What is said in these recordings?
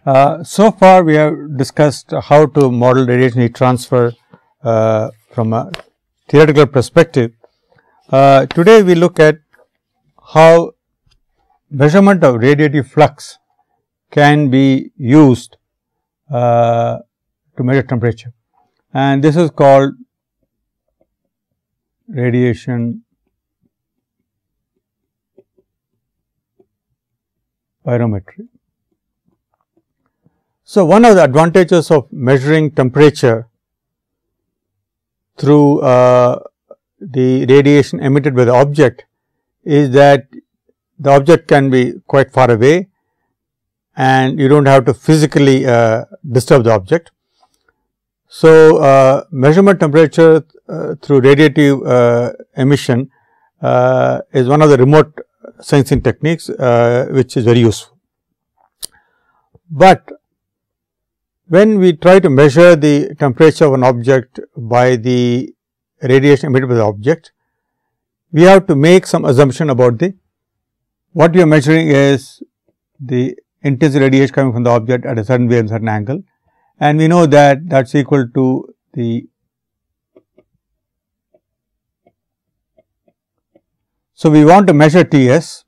So far we have discussed how to model radiation heat transfer from a theoretical perspective. Today we look at how measurement of radiative flux can be used to measure temperature, and this is called radiation pyrometry. So, one of the advantages of measuring temperature through the radiation emitted by the object is that the object can be quite far away and you do not have to physically disturb the object. So, measurement temperature through radiative emission is one of the remote sensing techniques which is very useful. But when we try to measure the temperature of an object by the radiation emitted by the object, we have to make some assumption about what we are measuring is the intense radiation coming from the object at a certain way and certain angle, and we know that that is equal to the. So, we want to measure Ts,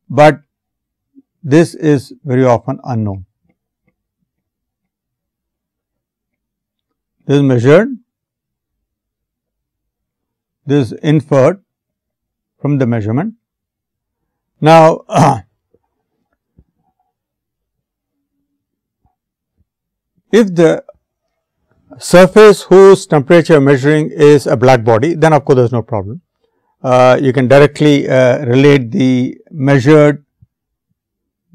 but this is very often unknown. This is measured, this is inferred from the measurement. Now, if the surface whose temperature measuring is a black body, then of course, there is no problem. You can directly relate the measured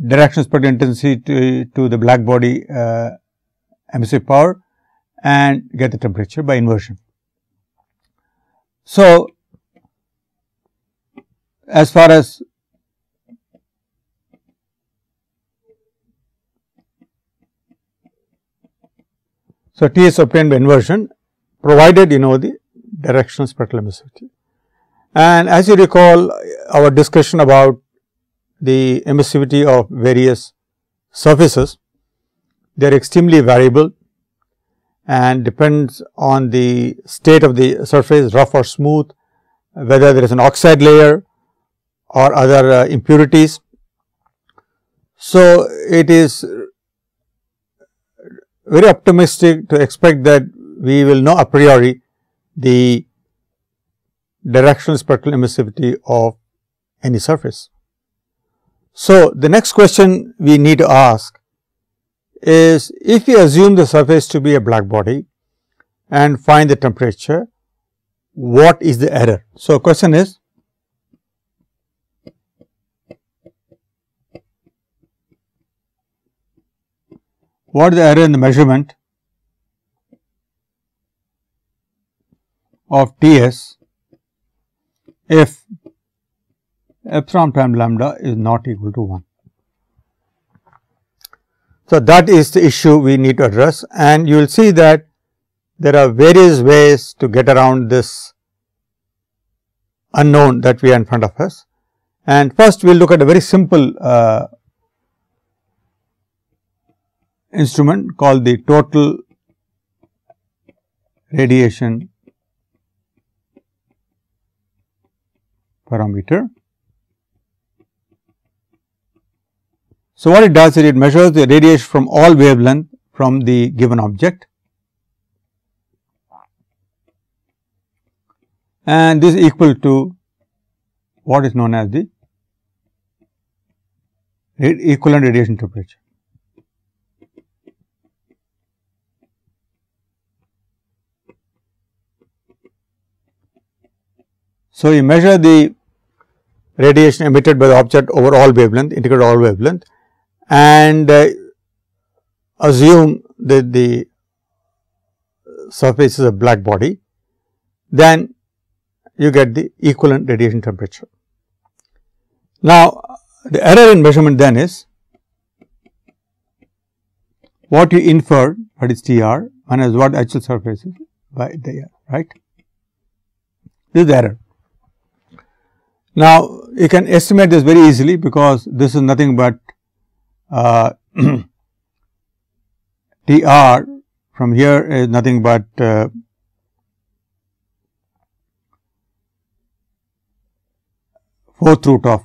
direction spectral intensity to the black body emissive power and get the temperature by inversion. So, as far as T is obtained by inversion, provided you know the directional spectral emissivity. And as you recall our discussion about the emissivity of various surfaces, they are extremely variable and depends on the state of the surface, rough or smooth, whether there is an oxide layer or other impurities. So, it is very optimistic to expect that we will know a priori the directional spectral emissivity of any surface. So, the next question we need to ask is, if we assume the surface to be a black body and find the temperature, what is the error? So, question is, what is the error in the measurement of Ts if epsilon prime lambda is not equal to 1. So, that is the issue we need to address, and you will see that there are various ways to get around this unknown that we have in front of us. And first we will look at a very simple instrument called the total radiation parameter. So, what it does is it measures the radiation from all wavelength from the given object, and this is equal to what is known as the equivalent radiation temperature. So, you measure the radiation emitted by the object over all wavelength, integrate all wavelength, and assume that the surface is a black body, then you get the equivalent radiation temperature. Now, the error in measurement then is what you inferred, what is TR, minus what actual surface is by the air, right. This is the error. Now, you can estimate this very easily, because this is nothing but TR from here is nothing but fourth root of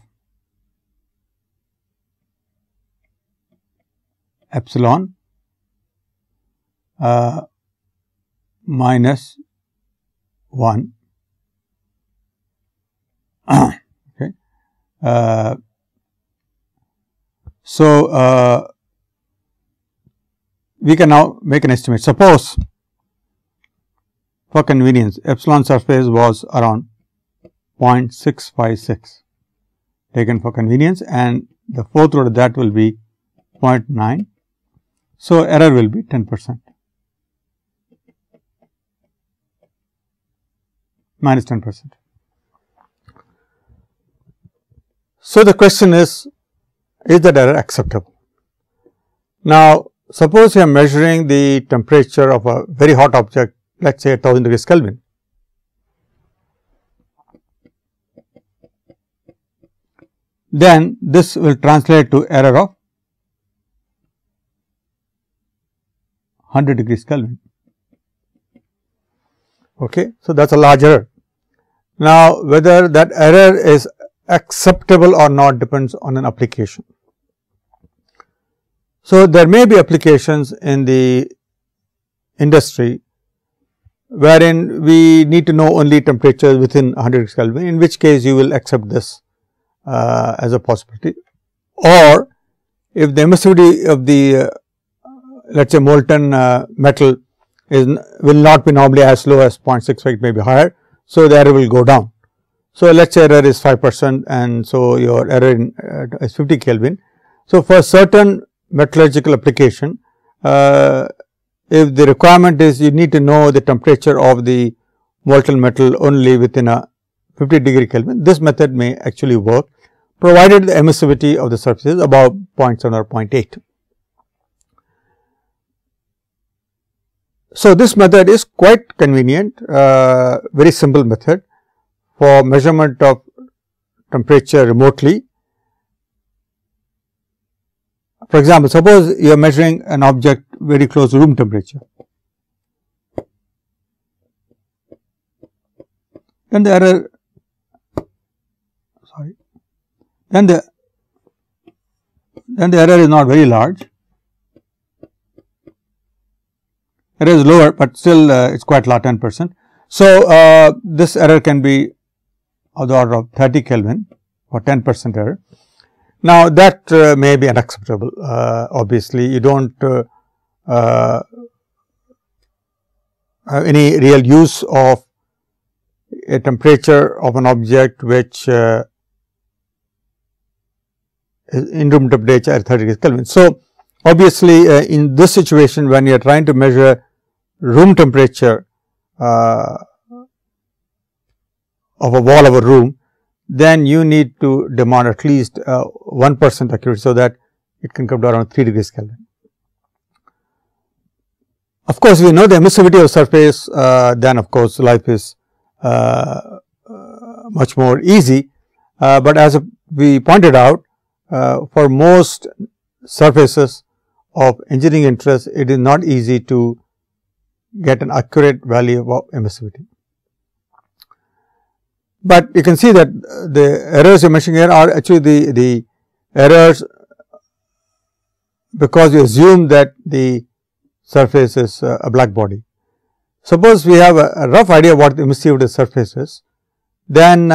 epsilon minus 1. Okay. So, we can now make an estimate. Suppose for convenience epsilon surface was around 0.656 taken for convenience, and the fourth root of that will be 0.9. So, error will be 10%, minus 10%. So, the question is that error acceptable? Now, suppose you are measuring the temperature of a very hot object, let us say 1000 degrees Kelvin. Then this will translate to error of 100 degrees Kelvin. Okay. So, that is a large error. Now, whether that error is acceptable or not depends on an application. So, there may be applications in the industry wherein we need to know only temperatures within 100 degrees Kelvin, in which case you will accept this as a possibility. Or if the emissivity of the let us say molten metal will not be normally as low as 0.65, it may be higher. So, the error will go down. So, let us say error is 5% and so your error is 50 Kelvin. So, for certain metallurgical application, if the requirement is you need to know the temperature of the molten metal only within a 50 degree Kelvin, this method may actually work, provided the emissivity of the surface is above 0.7 or 0.8. So, this method is quite convenient, very simple method for measurement of temperature remotely. For example, suppose you are measuring an object very close to room temperature, then the error then the error is not very large. Error is lower, but still it is quite large, 10%. So, this error can be of the order of 30 Kelvin or 10% error. Now, that may be unacceptable. Obviously, you do not have any real use of a temperature of an object which is in room temperature at 30 degrees Kelvin. So, obviously, in this situation when you are trying to measure room temperature of a wall of a room, then you need to demand at least 1% accuracy, so that it can come to around 3 degrees Kelvin. Of course, we know the emissivity of surface, then of course, life is much more easy, but as we pointed out, for most surfaces of engineering interest, it is not easy to get an accurate value of emissivity. But you can see that the errors you are mentioning here are actually the errors because we assume that the surface is a black body. Suppose we have a rough idea what the emissivity of surface is, then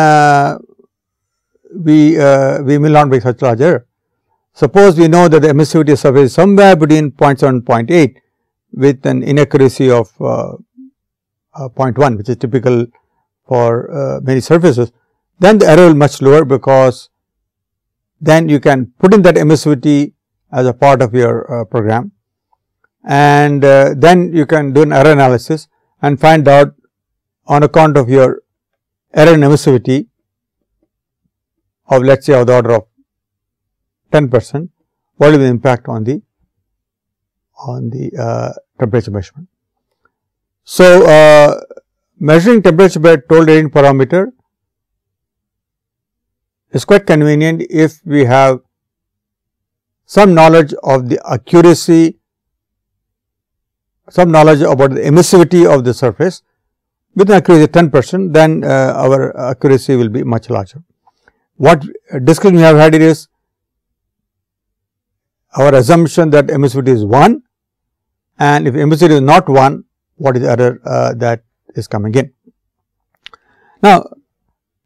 we will not make such large error. Suppose we know that the emissivity of surface is somewhere between 0.7 and 0.8 with an inaccuracy of 0.1, which is typical for many surfaces, then the error will be much lower, because then you can put in that emissivity as a part of your program, and then you can do an error analysis and find out on account of your error in emissivity of let us say of the order of 10%, what will be the impact on the temperature measurement. So, measuring temperature by total radiant parameter is quite convenient if we have some knowledge of the accuracy, some knowledge about the emissivity of the surface with an accuracy of 10%, then our accuracy will be much larger. What discussion we have had is our assumption that emissivity is 1, and if emissivity is not 1, what is the error that is coming in. Now,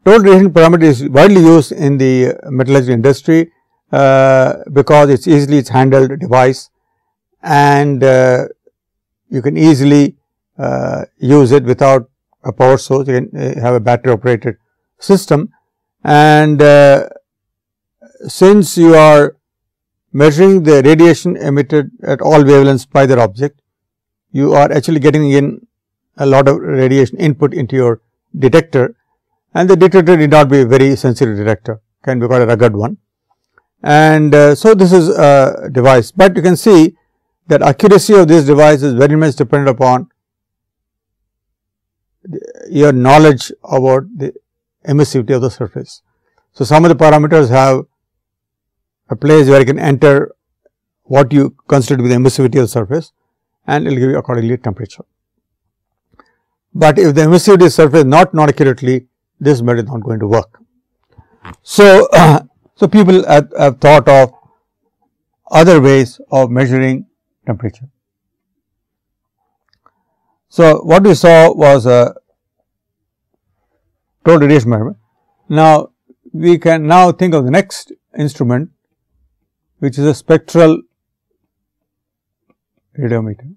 total radiation parameter is widely used in the metallurgical industry because it's easily handled device, and you can easily use it without a power source. You can have a battery operated system, and since you are measuring the radiation emitted at all wavelengths by the object, you are actually getting in a lot of radiation input into your detector, and the detector need not be a very sensitive detector, can be quite a rugged one. And so, this is a device, but you can see that accuracy of this device is very much dependent upon your knowledge about the emissivity of the surface. So, some of the parameters have a place where you can enter what you consider to be the emissivity of the surface, and it will give you accordingly temperature. But if the emissivity of the surface is not known accurately, this method is not going to work. So, so people have thought of other ways of measuring temperature. So, what we saw was a total radiation measurement. Now, we can now think of the next instrument, which is a spectral radiometer.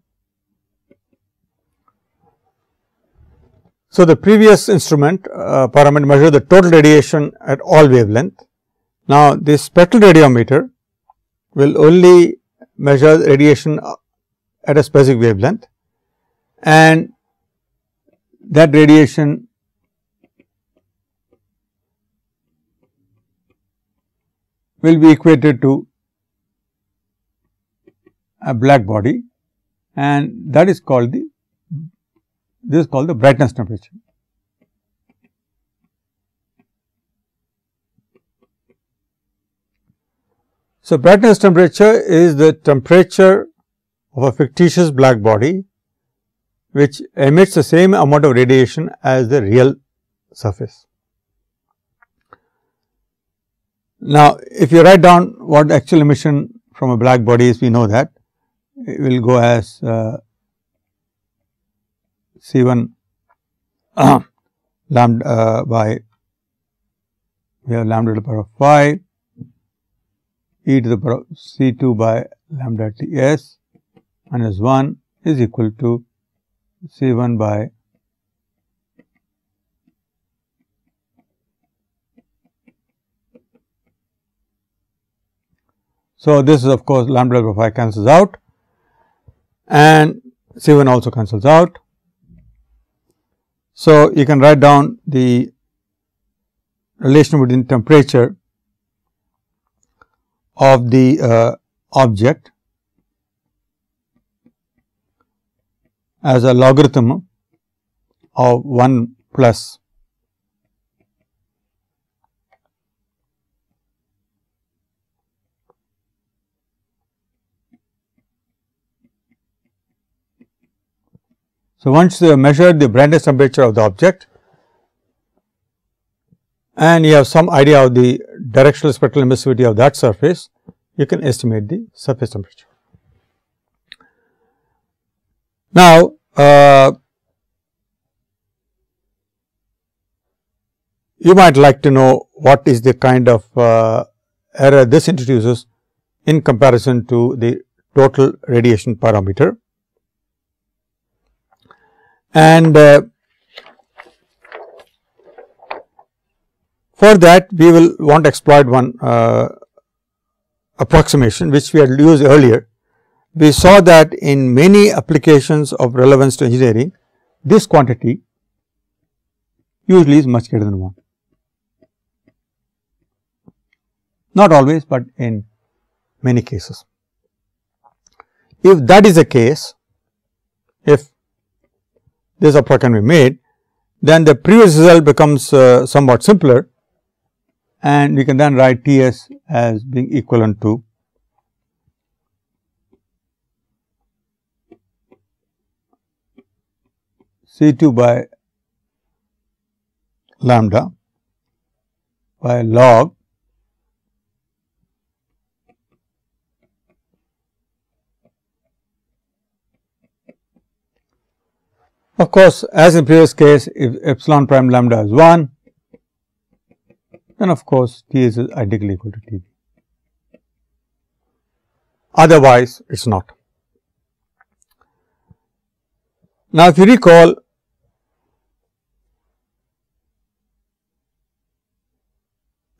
So, the previous instrument parameter measure the total radiation at all wavelength. Now, this spectral radiometer will only measure radiation at a specific wavelength, and that radiation will be equated to a black body, and that is called the brightness temperature. So, brightness temperature is the temperature of a fictitious black body which emits the same amount of radiation as the real surface. Now, if you write down what the actual emission from a black body is, we know that it will go as C1 lambda by, we have lambda to the power of 5 e to the power of C2 by lambda Ts minus 1 is equal to C1 by so this is of course lambda over 5 cancels out, and C1 also cancels out. So, you can write down the relation between temperature of the object as a logarithm of 1 plus So, once you have measured the brightness temperature of the object and you have some idea of the directional spectral emissivity of that surface, you can estimate the surface temperature. Now, you might like to know what is the kind of error this introduces in comparison to the total radiation parameter. And for that we will want to exploit one approximation which we had used earlier. We saw that in many applications of relevance to engineering, this quantity usually is much greater than 1. Not always, but in many cases. If that is the case, if this approximation can be made, then the previous result becomes somewhat simpler, and we can then write T s as being equivalent to C2 by lambda by log of course, as in previous case, if epsilon prime lambda is 1, then of course, T is identically equal to T B. Otherwise, it is not. Now, if you recall,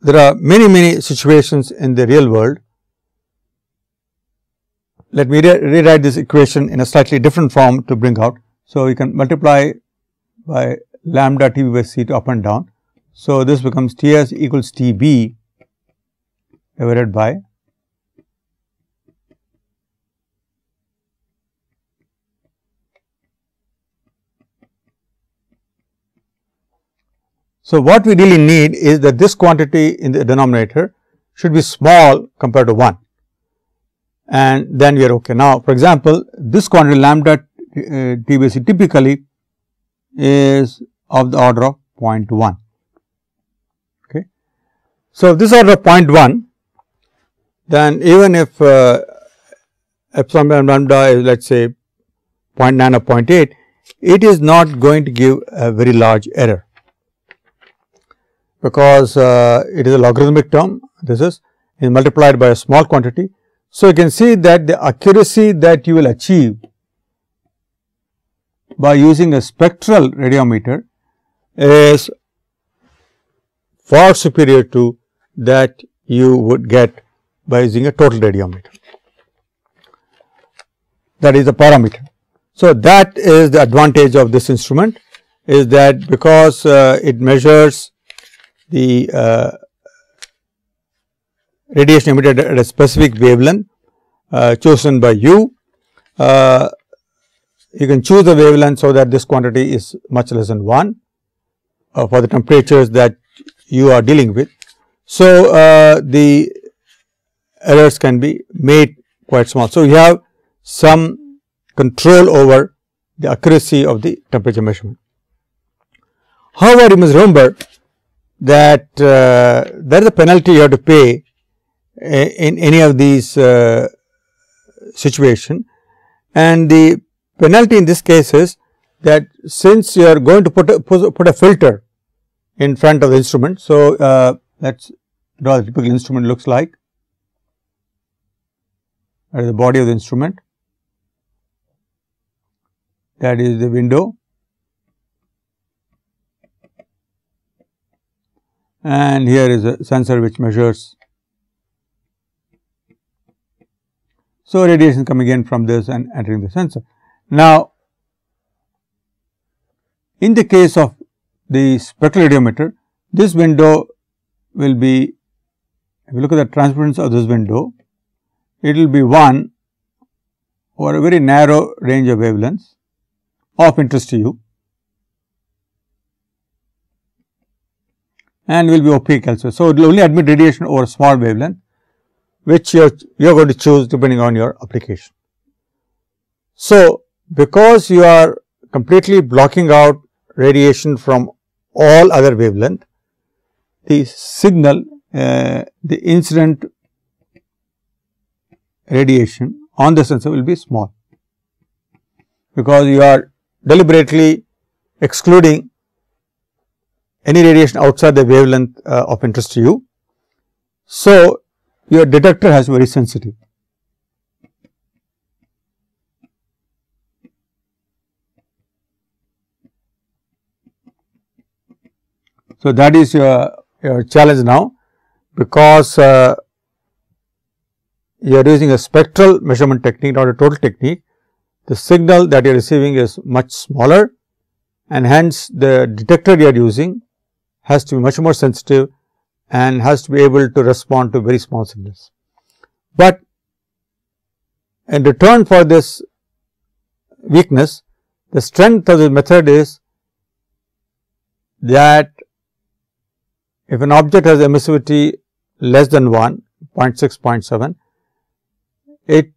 there are many situations in the real world. Let me rewrite this equation in a slightly different form to bring out. So, we can multiply by lambda T B by C to up and down. So, this becomes T S equals T B divided by So, what we really need is that this quantity in the denominator should be small compared to 1, and then we are okay. Now, for example, this quantity lambda T by C typically is of the order of 0.1. Okay. So, if this order of 0.1, then even if epsilon lambda is, let us say 0.9 or 0.8, it is not going to give a very large error, because it is a logarithmic term. This is multiplied by a small quantity. So, you can see that the accuracy that you will achieve by using a spectral radiometer is far superior to that you would get by using a total radiometer, that is the parameter. So, that is the advantage of this instrument, is that because it measures the radiation emitted at a specific wavelength chosen by you. You can choose the wavelength so that this quantity is much less than 1 for the temperatures that you are dealing with. So, the errors can be made quite small. So, you have some control over the accuracy of the temperature measurement. However, you must remember that there is a penalty you have to pay in any of these situations, and the penalty in this case is that since you are going to put a filter in front of the instrument. So, let us draw the typical instrument looks like. That is the body of the instrument, that is the window, and here is a sensor which measures. So, radiation coming in from this and entering the sensor. Now, in the case of the spectral radiometer, this window will be, if you look at the transmittance of this window, it will be 1 over a very narrow range of wavelengths of interest to you, and will be opaque also. So, it will only admit radiation over a small wavelength, which you are going to choose depending on your application. So, because you are completely blocking out radiation from all other wavelength, the signal, the incident radiation on the sensor will be small, because you are deliberately excluding any radiation outside the wavelength of interest to you. So, your detector has to be very sensitive. So, that is your challenge now, because you are using a spectral measurement technique, not a total technique. The signal that you are receiving is much smaller, and hence the detector you are using has to be much more sensitive and has to be able to respond to very small signals. But in return for this weakness, the strength of the method is that if an object has emissivity less than 1, 0.6, 0.7, it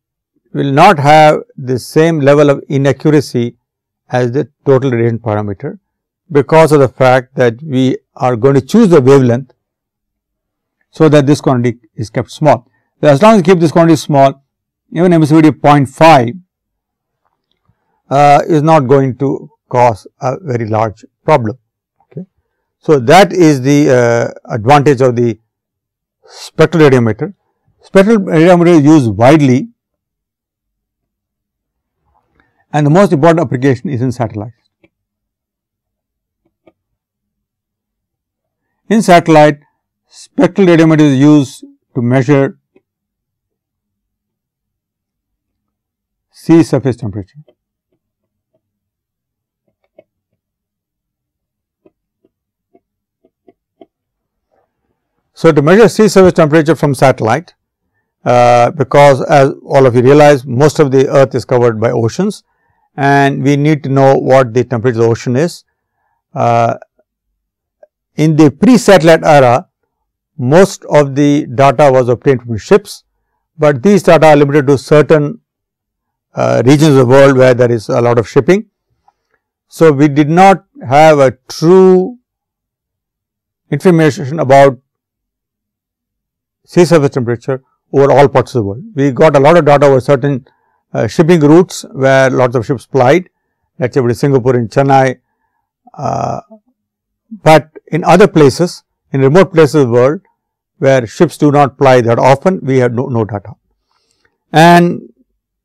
will not have the same level of inaccuracy as the total radiation parameter, because of the fact that we are going to choose the wavelength so that this quantity is kept small. So, as long as you keep this quantity small, even emissivity of 0.5 is not going to cause a very large problem. Okay. So, that is the advantage of the spectral radiometer. Spectral radiometer is used widely, and the most important application is in satellites. In satellite, spectral radiometer is used to measure sea surface temperature. So, to measure sea surface temperature from satellite, because as all of you realize, most of the earth is covered by oceans, and we need to know what the temperature of the ocean is. In the pre-satellite era, most of the data was obtained from ships, but these data are limited to certain regions of the world where there is a lot of shipping. So, we did not have a true information about sea surface temperature over all parts of the world. We got a lot of data over certain shipping routes where lots of ships plied, let us say about Singapore and Chennai, but in other places, in remote places of the world where ships do not ply that often, we have no data. And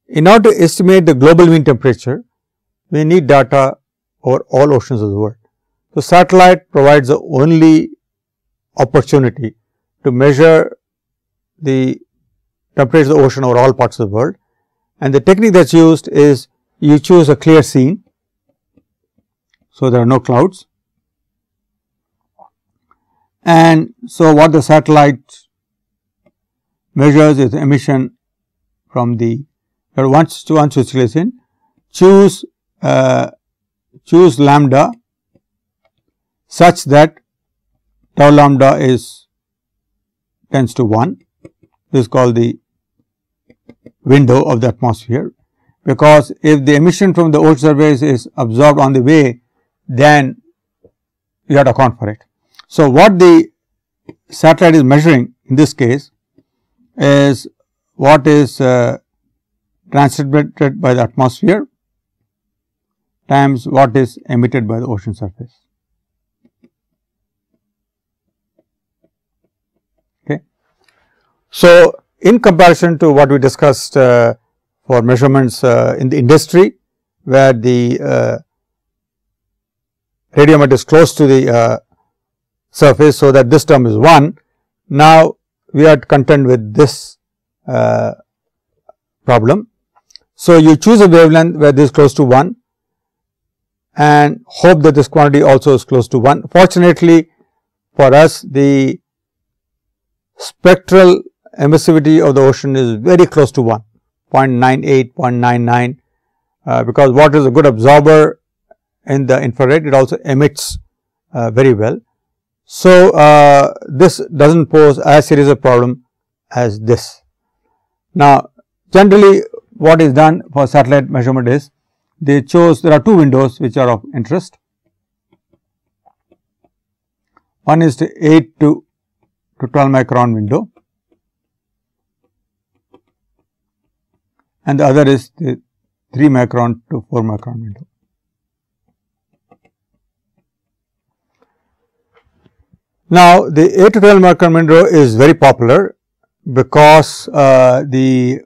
in order to estimate the global mean temperature, we need data over all oceans of the world. So, satellite provides the only opportunity to measure the temperature of the ocean over all parts of the world, and the technique that is used is you choose a clear scene. So, there are no clouds, and so what the satellite measures is the emission from the once which is in, choose lambda such that tau lambda tends to 1. This is called the window of the atmosphere, because if the emission from the ocean surface is absorbed on the way, then you have to account for it. So, what the satellite is measuring in this case is what is transmitted by the atmosphere times what is emitted by the ocean surface. Okay. So, in comparison to what we discussed for measurements in the industry, where the radiometer is close to the surface, so that this term is 1. Now, we are to contend with this problem. So, you choose a wavelength where this is close to 1 and hope that this quantity also is close to 1. Fortunately, for us, the spectral emissivity of the ocean is very close to 1, 0.98, 0.99, because water is a good absorber in the infrared, it also emits very well. So, this does not pose as serious a problem as this. Now, generally what is done for satellite measurement is, there are two windows which are of interest. One is the 8 to 12 micron window, and the other is the 3 micron to 4 micron window. Now, the 8 to 12 micron window is very popular because the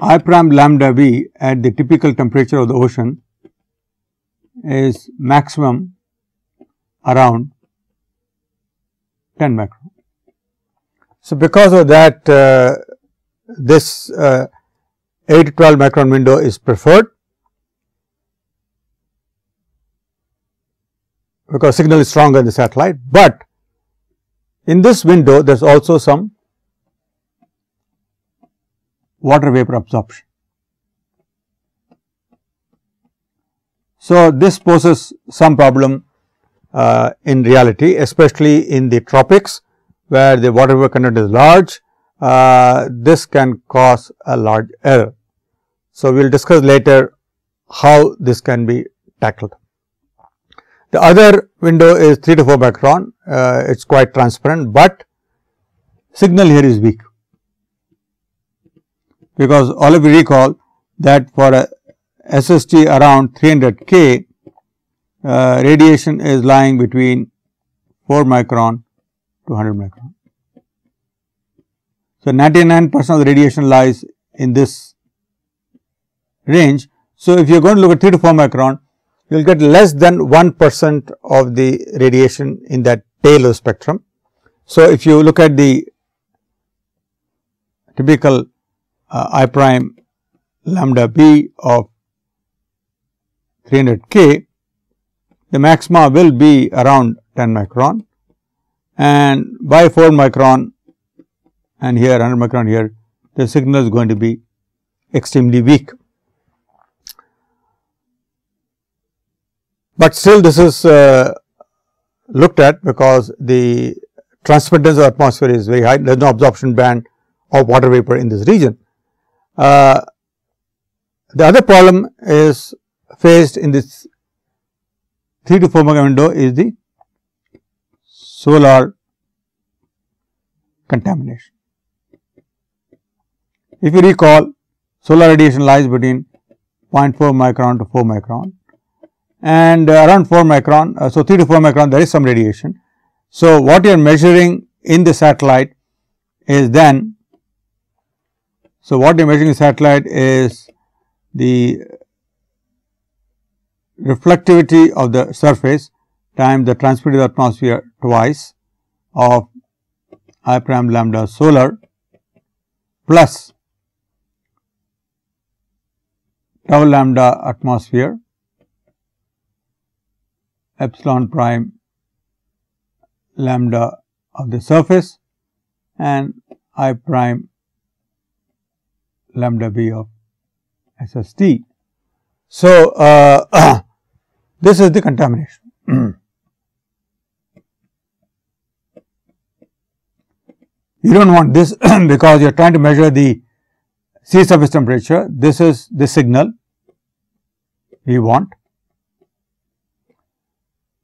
I prime lambda v at the typical temperature of the ocean is maximum around 10 micron. So, because of that this 8 to 12 micron window is preferred, because signal is stronger in the satellite, but in this window there is also some water vapor absorption. So, this poses some problem in reality, especially in the tropics where the water vapor content is large. This can cause a large error. So, we will discuss later how this can be tackled. The other window is 3 to 4 micron, it is quite transparent, but signal here is weak, because all of you recall that for a SST around 300 K, radiation is lying between 4 micron to 100 micron. So, 99% of the radiation lies in this range. So, if you are going to look at 3 to 4 micron, you will get less than 1% of the radiation in that tail of the spectrum. So, if you look at the typical I prime lambda b of 300 K, the maxima will be around 10 micron, and by 4 micron and here 100 micron here, the signal is going to be extremely weak. But still this is looked at because the transmittance of the atmosphere is very high, there is no absorption band of water vapor in this region. The other problem is faced in this 3 to 4 micron window is the solar contamination. If you recall, solar radiation lies between 0.4 micron to 4 micron, and around 4 micron, so 3 to 4 micron there is some radiation. So, what you are measuring in the satellite is then, so what you are measuring in the satellite is the reflectivity of the surface times the transmitted atmosphere twice of I prime lambda solar plus tau lambda atmosphere epsilon prime lambda of the surface and I prime lambda b of SST. So, this is the contamination. You do not want this because you are trying to measure the sea surface temperature. This is the signal we want,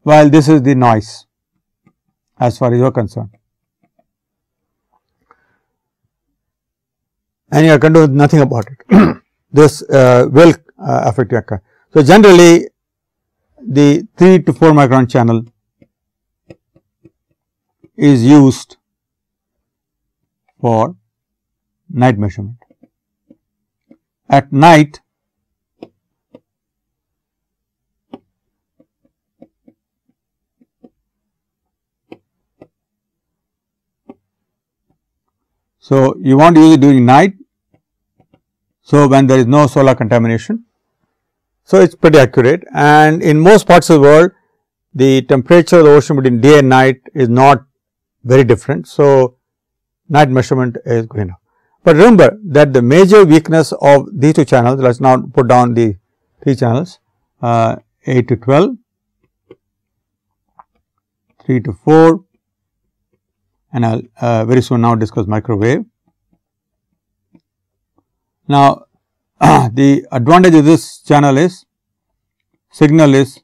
while this is the noise as far as you are concerned, and you can do nothing about it. This will affect your car. So, generally the 3 to 4 micron channel is used for night measurement. At night, so you want to use it during night, so when there is no solar contamination. So, it is pretty accurate, and in most parts of the world the temperature of the ocean between day and night is not very different. So, night measurement is good enough. But remember that the major weakness of these two channels, let us now put down the 3 channels, 8 to 12, 3 to 4, and I will very soon now discuss microwave. Now, the advantage of this channel is signal is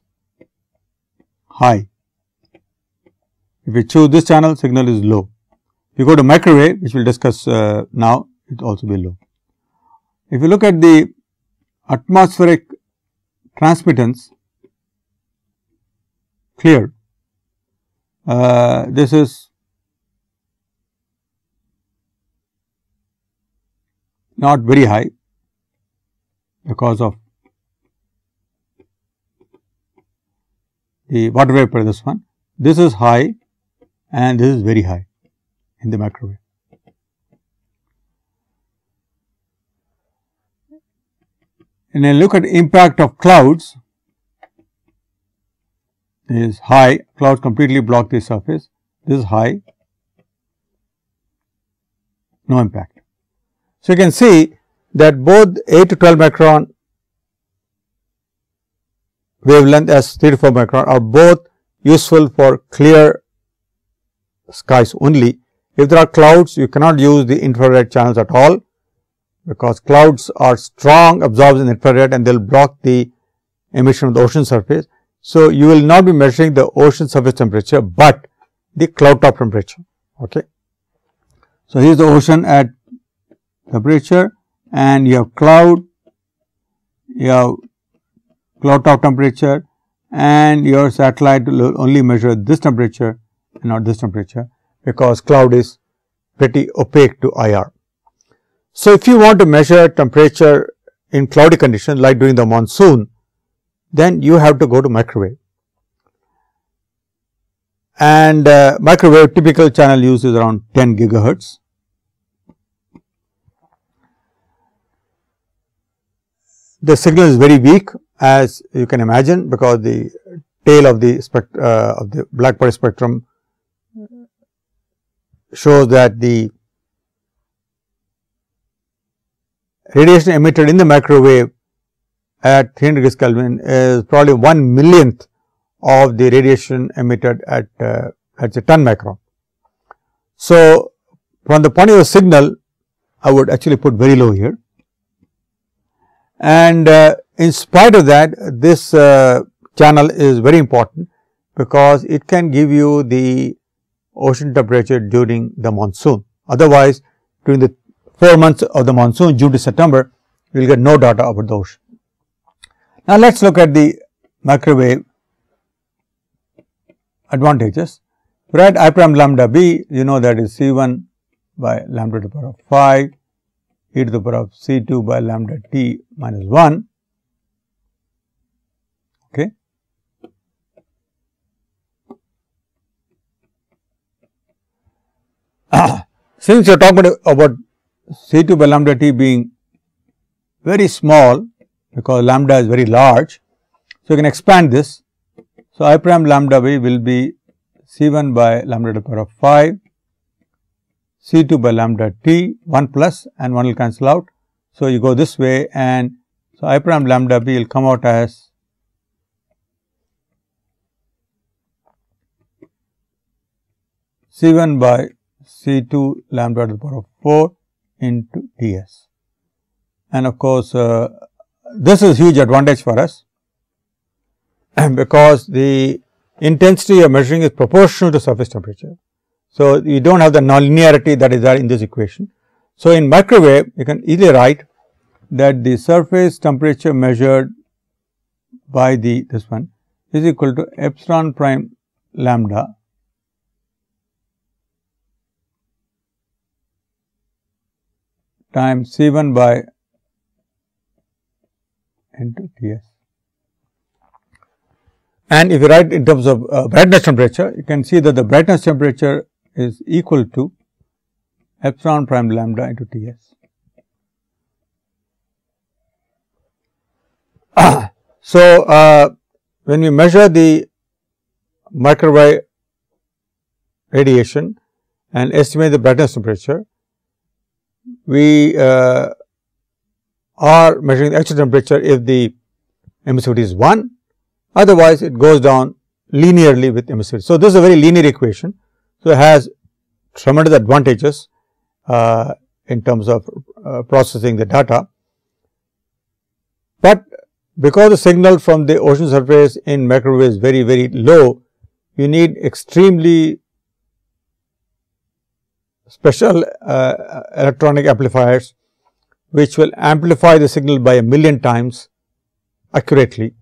high. If you choose this channel, signal is low. If you go to microwave, which we will discuss now, it will also be low. If you look at the atmospheric transmittance, clear, this is not very high because of the water vapor, this one. This is high and this is very high in the microwave. And then look at impact of clouds, is high, clouds completely block the surface, this is high, no impact. So, you can see that both 8 to 12 micron wavelength as 3 to 4 micron are both useful for clear skies only. If there are clouds, you cannot use the infrared channels at all, because clouds are strong absorbers in infrared and they will block the emission of the ocean surface. So, you will not be measuring the ocean surface temperature, but the cloud top temperature. Okay. So, here is the ocean at temperature, and you have cloud, you have cloud top temperature, and your satellite will only measure this temperature and not this temperature, because cloud is pretty opaque to IR. So, if you want to measure temperature in cloudy conditions like during the monsoon, then you have to go to microwave. And microwave typical channel use is around 10 gigahertz. The signal is very weak, as you can imagine, because the tail of the black body spectrum shows that the radiation emitted in the microwave at 300 degrees Kelvin is probably 1/1,000,000th of the radiation emitted at say 10 micron. So, from the point of view signal, I would actually put very low here. And in spite of that, this channel is very important, because it can give you the ocean temperature during the monsoon. Otherwise, during the 4 months of the monsoon, June to September, you will get no data about the ocean. Now, let us look at the microwave advantages. Write I prime lambda b, you know that is C1 by lambda to the power of 5 e to the power of C2 by lambda t minus 1. Okay. Since you are talking about C2 by lambda t being very small, because lambda is very large, so you can expand this. So, I prime lambda b will be C1 by lambda to the power of 5, C2 by lambda t, 1 plus and 1 will cancel out. So, you go this way, and so I prime lambda b will come out as C1 by C2 lambda to the power of 4 into Ts. And of course, this is huge advantage for us, because the intensity of measuring is proportional to surface temperature. So, you do not have the nonlinearity that is there in this equation. So, in microwave, you can easily write that the surface temperature measured by this one is equal to epsilon prime lambda times C1 by into Ts. And if you write in terms of brightness temperature, you can see that the brightness temperature is equal to epsilon prime lambda into Ts. So, when we measure the microwave radiation and estimate the brightness temperature, we are measuring the actual temperature if the emissivity is 1, otherwise it goes down linearly with emissivity. So, this is a very linear equation. So, it has tremendous advantages in terms of processing the data, but because the signal from the ocean surface in microwave is very, very low, you need extremely special electronic amplifiers, which will amplify the signal by 1,000,000 times accurately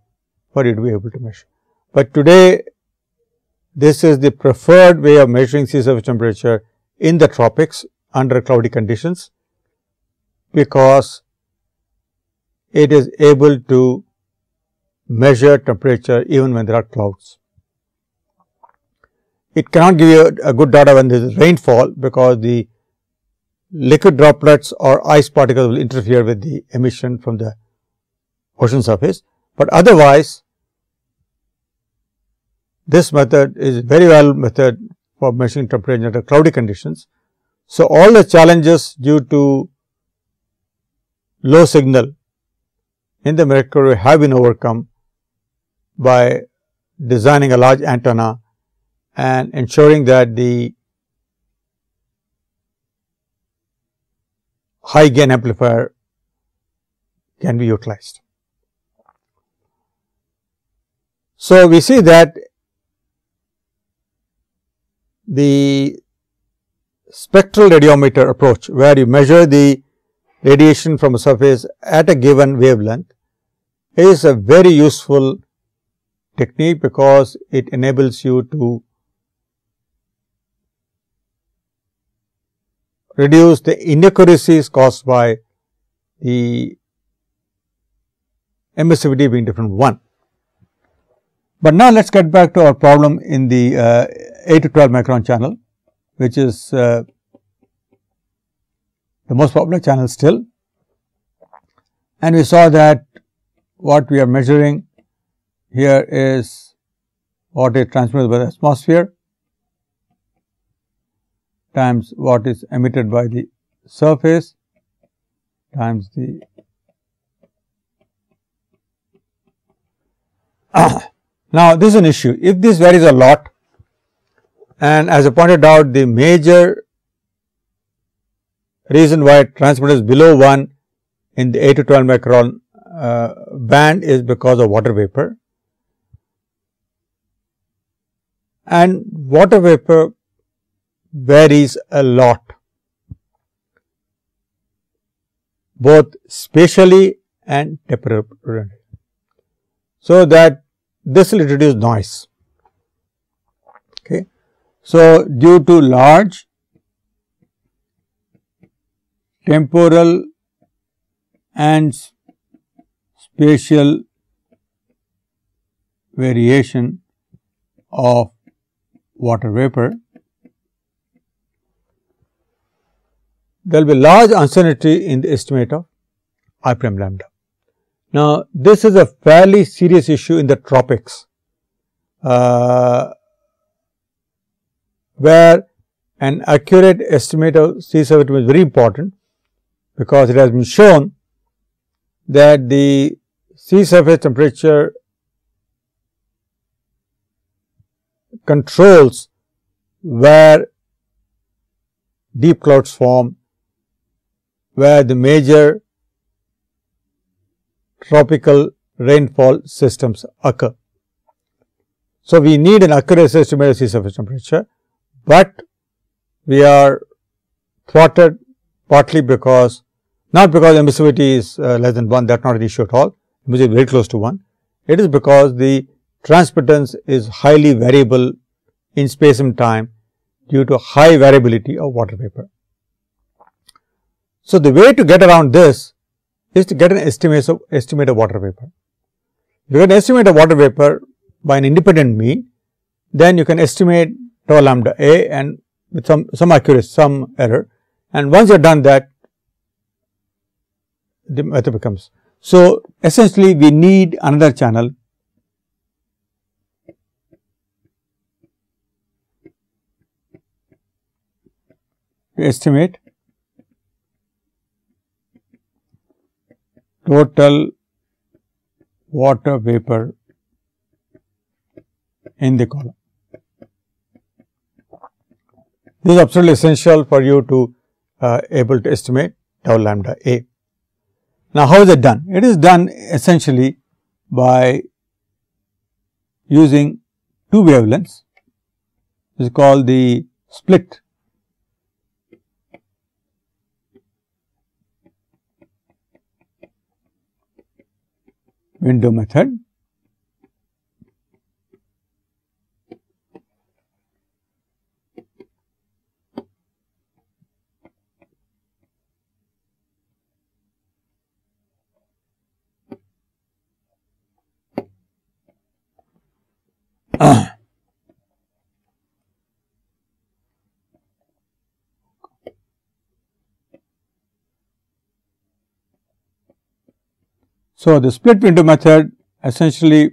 for you to be able to measure. But today, this is the preferred way of measuring sea surface temperature in the tropics under cloudy conditions, because it is able to measure temperature even when there are clouds. It cannot give you a good data when there is rainfall, because the liquid droplets or ice particles will interfere with the emission from the ocean surface, but otherwise this method is very valuable method for measuring temperature under cloudy conditions. So, all the challenges due to low signal in the microwave have been overcome by designing a large antenna and ensuring that the high gain amplifier can be utilized. So, we see that the spectral radiometer approach, where you measure the radiation from a surface at a given wavelength, is a very useful technique, because it enables you to reduce the inaccuracies caused by the emissivity being different 1. But now, let us get back to our problem in the 8 to 12 micron channel, which is the most popular channel still. And we saw that what we are measuring here is what is transmitted by the atmosphere times what is emitted by the surface times the now, this is an issue. If this varies a lot, and as I pointed out, the major reason why transmitter is below 1 in the 8 to 12 micron band is because of water vapor, and water vapor varies a lot, both spatially and temporally. So, that this will introduce noise. Okay. So, due to large temporal and spatial variation of water vapor, there will be large uncertainty in the estimate of I prime lambda. Now, this is a fairly serious issue in the tropics, where an accurate estimate of sea surface temperature is very important, because it has been shown that the sea surface temperature controls where deep clouds form, where the major tropical rainfall systems occur. So, we need an accurate estimate of sea surface temperature, but we are thwarted partly because, not because emissivity is less than 1, that is not an issue at all, emissivity is very close to 1. It is because the transmittance is highly variable in space and time due to high variability of water vapor. So, the way to get around this is to get an estimate of water vapor. If you get an estimate of water vapor by an independent mean, then you can estimate tau lambda A and with some accuracy, some error, and once you have done that, the method becomes. So, essentially we need another channel to estimate total water vapor in the column. This is absolutely essential for you to able to estimate tau lambda A. Now, how is it done? It is done essentially by using two wavelengths. This is called the split window method. So, the split window method essentially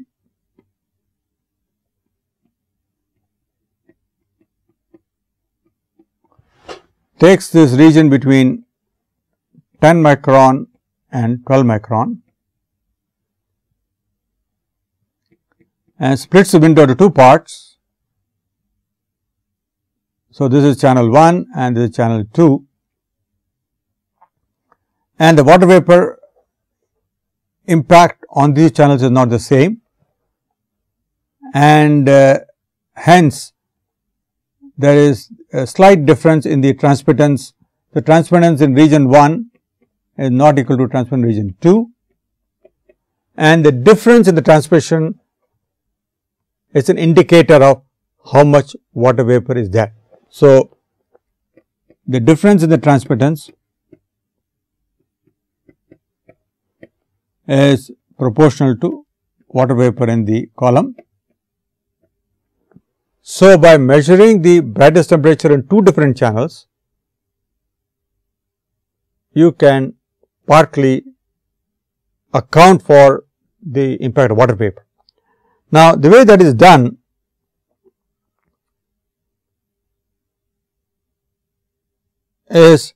takes this region between 10 micron and 12 micron and splits the window into two parts. So, this is channel 1 and this is channel 2, and the water vapor impact on these channels is not the same. and hence there is a slight difference in the transmittance. The transmittance in region 1 is not equal to transmittance in region 2, and the difference in the transmission is an indicator of how much water vapor is there. So, the difference in the transmittance is proportional to water vapor in the column. So, by measuring the brightest temperature in two different channels, you can partly account for the impact of water vapor. Now, the way that is done is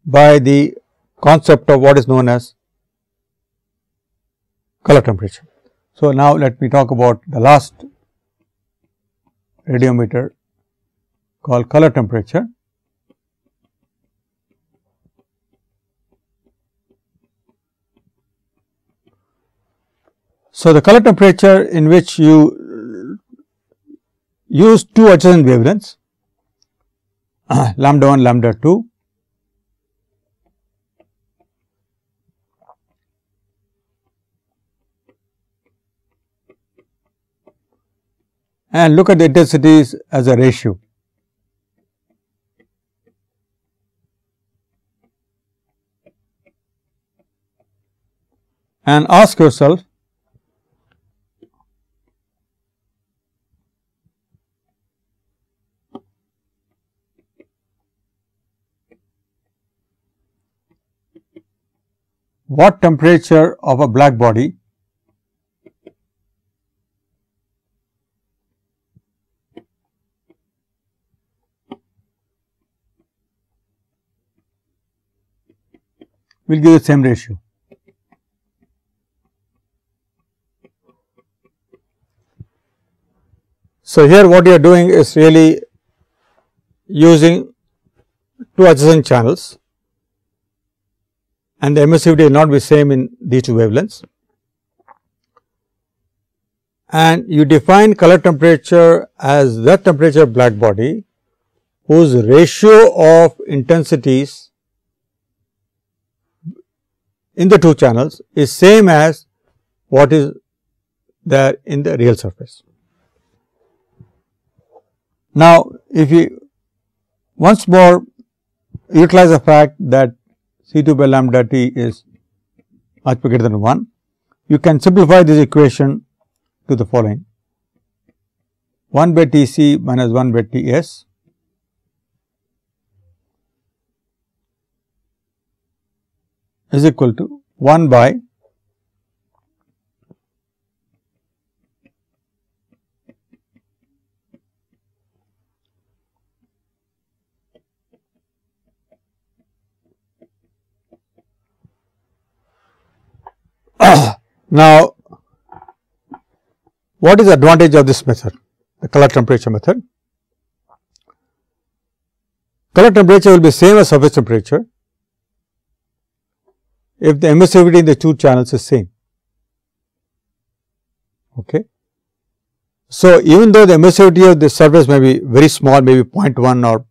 by the concept of what is known as color temperature. So, now let me talk about the last radiometer called color temperature. So, the color temperature in which you use two adjacent wavelengths lambda 1, lambda 2, and look at the intensities as a ratio. And ask yourself, what temperature of a black body will give the same ratio. So, here what you are doing is really using two adjacent channels, and the emissivity will not be same in these two wavelengths, and you define color temperature as that temperature of black body whose ratio of intensities in the two channels is same as what is there in the real surface. Now, if you once more utilize the fact that C2 by lambda T is much bigger than 1, you can simplify this equation to the following: 1 by T c minus 1 by T s is equal to 1 by now, what is the advantage of this method, the color temperature method? Color temperature will be same as surface temperature if the emissivity in the two channels is same. Okay. So, even though the emissivity of the surface may be very small, maybe 0.1 or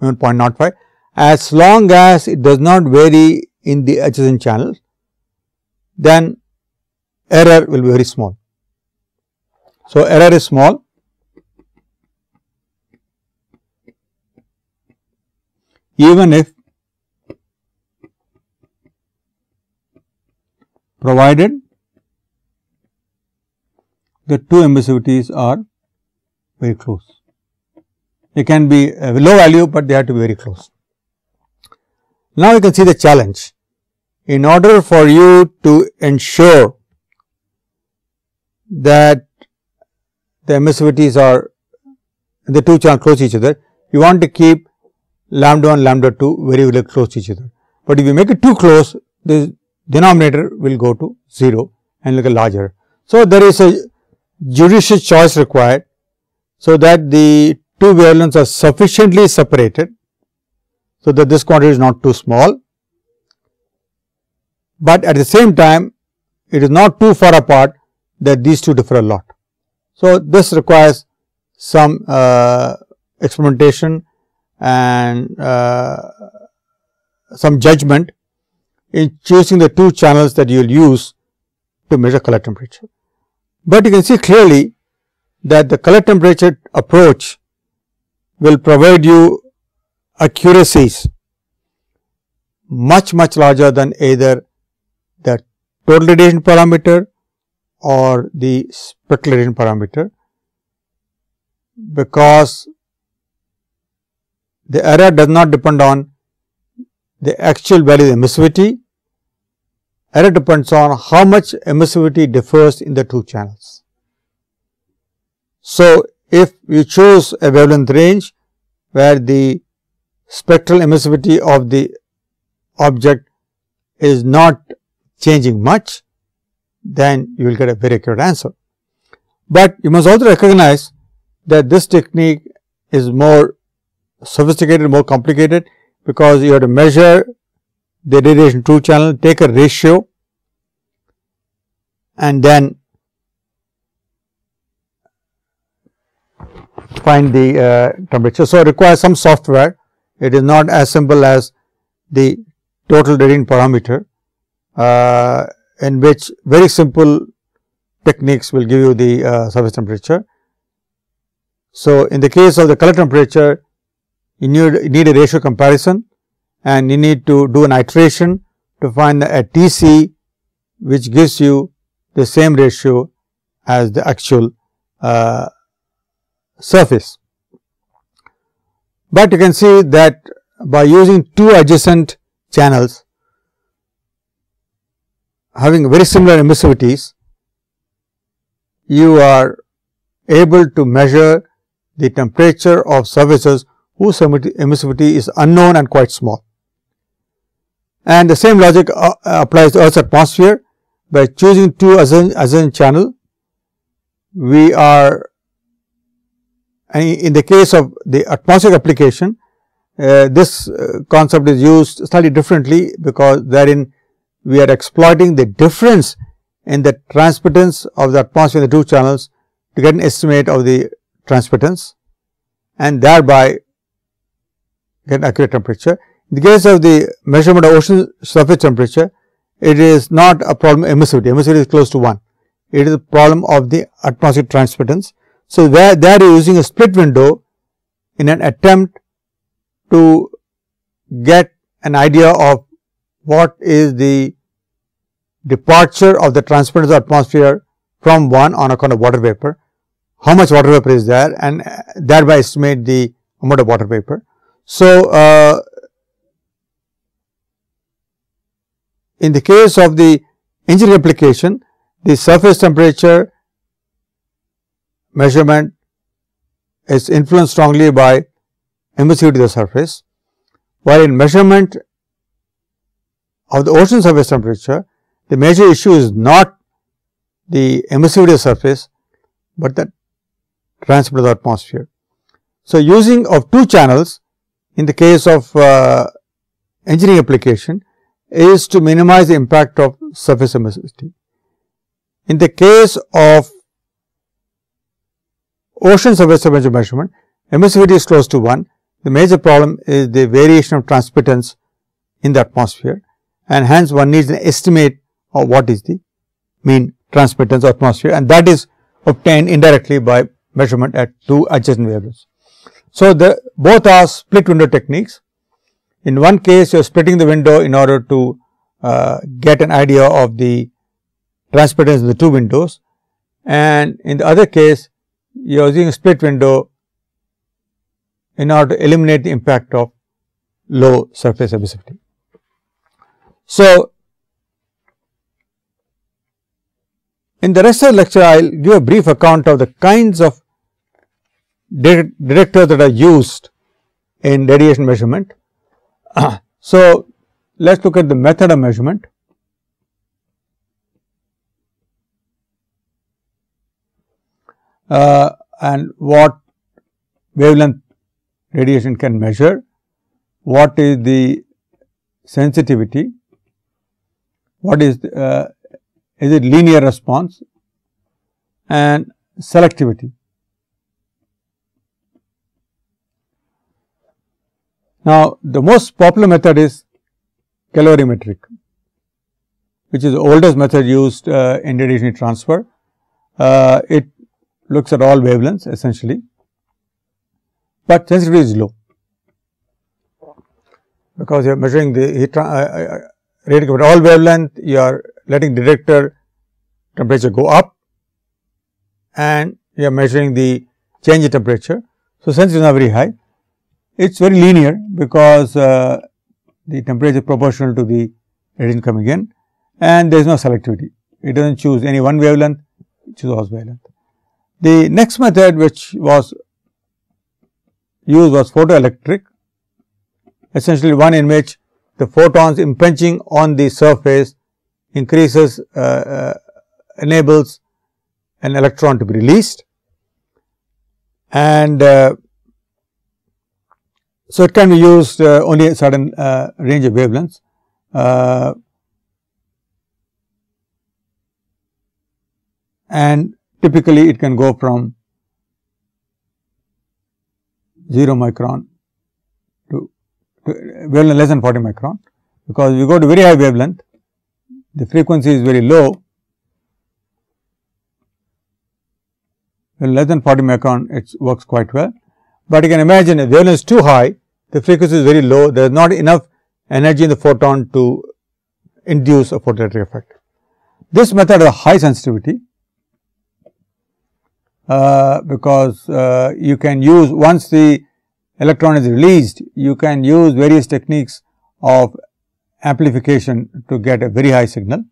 even 0.05, as long as it does not vary in the adjacent channel, then error will be very small. So, error is small, even if provided the two emissivities are very close. They can be a low value, but they have to be very close. Now, you can see the challenge. In order for you to ensure that the emissivities are the two channels close to each other, you want to keep lambda 1, lambda 2 very, very close to each other. But if you make it too close, the denominator will go to 0 and look larger. So, there is a judicious choice required, so that the two wavelengths are sufficiently separated, so that this quantity is not too small, but at the same time it is not too far apart that these two differ a lot. So, this requires some experimentation and some judgment in choosing the two channels that you will use to measure color temperature. But you can see clearly that the color temperature approach will provide you accuracies much larger than either the total radiation parameter or the spectral radiation parameter, because the error does not depend on the actual value of emissivity. Error depends on how much emissivity differs in the two channels. So, if you choose a wavelength range where the spectral emissivity of the object is not changing much, then you will get a very accurate answer. But you must also recognize that this technique is more sophisticated, more complicated, because you have to measure the radiation true channel, take a ratio, and then find the temperature. So, it requires some software. It is not as simple as the total radiation parameter, in which very simple techniques will give you the surface temperature. So, in the case of the color temperature, you need a ratio comparison, and you need to do an iteration to find a TC which gives you the same ratio as the actual surface. But you can see that by using two adjacent channels having very similar emissivities, you are able to measure the temperature of surfaces whose emissivity is unknown and quite small. And the same logic applies to Earth's atmosphere. By choosing two adjacent channel, we are, in the case of the atmospheric application, this concept is used slightly differently, because therein we are exploiting the difference in the transmittance of the atmosphere in the two channels to get an estimate of the transmittance and thereby get an accurate temperature. In the case of the measurement of ocean surface temperature, it is not a problem of emissivity. Emissivity is close to 1. It is a problem of the atmospheric transmittance. So, there you are using a split window in an attempt to get an idea of what is the departure of the transmittance of the atmosphere from 1 on account of water vapor, how much water vapor is there, and thereby estimate the amount of water vapor. So, in the case of the engineering application, the surface temperature measurement is influenced strongly by emissivity of the surface, while in measurement of the ocean surface temperature, the major issue is not the emissivity of the surface, but the transfer of the atmosphere. So, using of two channels in the case of engineering application is to minimize the impact of surface emissivity. In the case of ocean surface temperature measurement, emissivity is close to 1. The major problem is the variation of transmittance in the atmosphere, and hence one needs an estimate of what is the mean transmittance of atmosphere, and that is obtained indirectly by measurement at two adjacent wavelengths. So, both are split window techniques. In one case, you are splitting the window in order to get an idea of the transmittance in the two windows, and in the other case, you are using a split window in order to eliminate the impact of low surface emissivity. So, in the rest of the lecture, I will give a brief account of the kinds of detectors that are used in radiation measurement. So, let us look at the method of measurement. And what wavelength radiation can measure, what is the sensitivity, what is it linear response, and selectivity. Now, the most popular method is calorimetric, which is the oldest method used in radiation transfer. It looks at all wavelengths essentially, but sensitivity is low, because you are measuring the heat radiating at all wavelength, you are letting detector temperature go up, and you are measuring the change in temperature. So, sensitivity is not very high. It is very linear, because the temperature is proportional to the radiation coming in, and there is no selectivity. It does not choose any one wavelength, it chooses all wavelength. The next method which was used was photoelectric, essentially one in which the photons impinging on the surface increases, enables an electron to be released, and so it can be used only a certain range of wavelengths. And typically it can go from 0 micron to wavelength less than 40 micron, because we go to very high wavelength, the frequency is very low, less than 40 micron it works quite well. But you can imagine if wavelength is too high, the frequency is very low, there is not enough energy in the photon to induce a photoelectric effect. This method has high sensitivity, because you can use, once the electron is released, you can use various techniques of amplification to get a very high signal,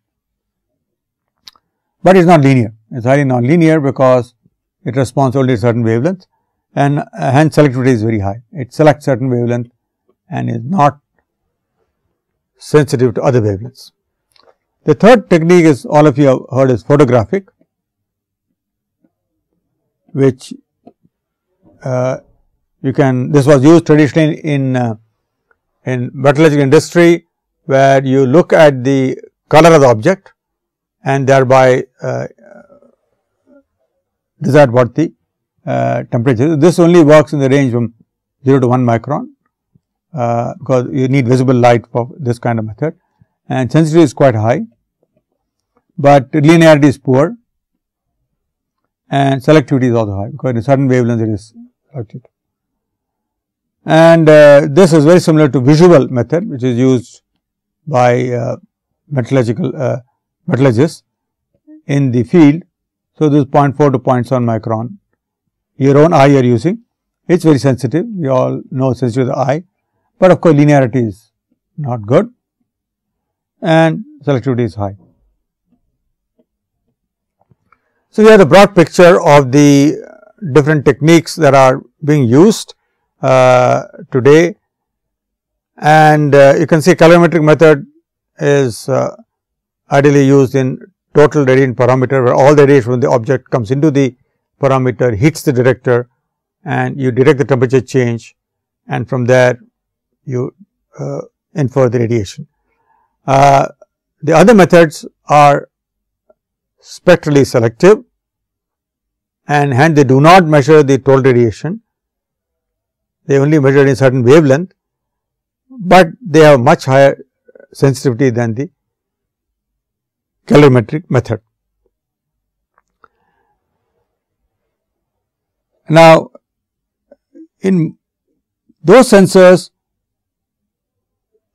but it is not linear. It is highly non-linear, because it responds only to certain wavelengths, and hence selectivity is very high. It selects certain wavelength and is not sensitive to other wavelengths. The third technique is, all of you have heard, is photographic, which you can, this was used traditionally in metallurgical industry, where you look at the color of the object and thereby decide what the temperature. This only works in the range from 0 to 1 micron, because you need visible light for this kind of method, and sensitivity is quite high, but linearity is poor, and selectivity is also high, because in certain wavelengths it is selected. And this is very similar to visual method, which is used by metallurgists in the field. So, this is 0.4 to 0.7 micron. Your own eye you are using, it is very sensitive, we all know sensitive to the eye, but of course, linearity is not good and selectivity is high. So, we have the broad picture of the different techniques that are being used today, and you can see calorimetric method is ideally used in total radiation parameter, where all the radiation from the object comes into the parameter, hits the detector, and you detect the temperature change, and from there you infer the radiation. The other methods are spectrally selective, and hence they do not measure the total radiation, they only measure in certain wavelength, but they have much higher sensitivity than the calorimetric method. Now, in those sensors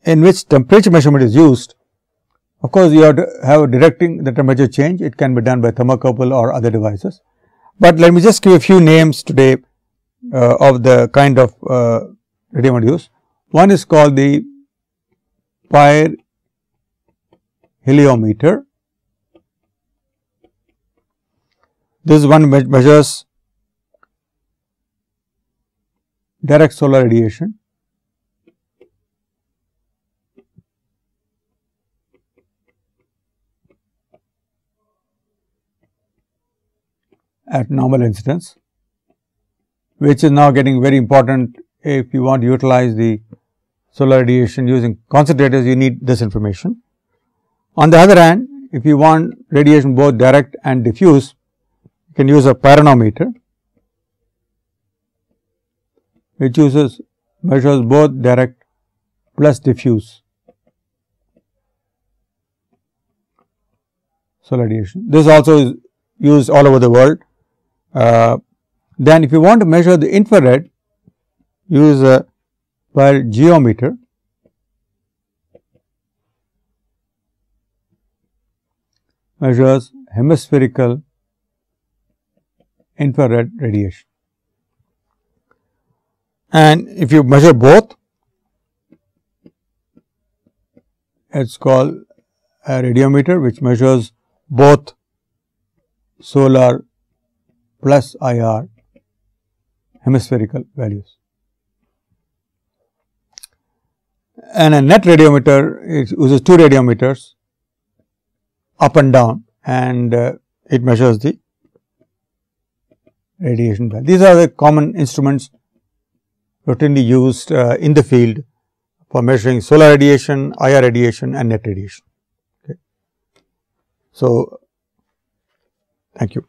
in which temperature measurement is used, of course, you have to have detecting the temperature change. It can be done by thermocouple or other devices, but let me just give a few names today of the kind of radiation use. One is called the pyrheliometer. This one measures direct solar radiation at normal incidence, which is now getting very important. If you want to utilize the solar radiation using concentrators, you need this information. On the other hand, if you want radiation both direct and diffuse, you can use a pyranometer, which measures both direct plus diffuse solar radiation. This also is used all over the world. Then if you want to measure the infrared, use a pyrgeometer, measures hemispherical infrared radiation. And if you measure both, it is called a radiometer, which measures both solar plus IR hemispherical values. And a net radiometer, it uses two radiometers up and down, and it measures the radiation value. These are the common instruments routinely used in the field for measuring solar radiation, IR radiation and net radiation. Okay. So, thank you.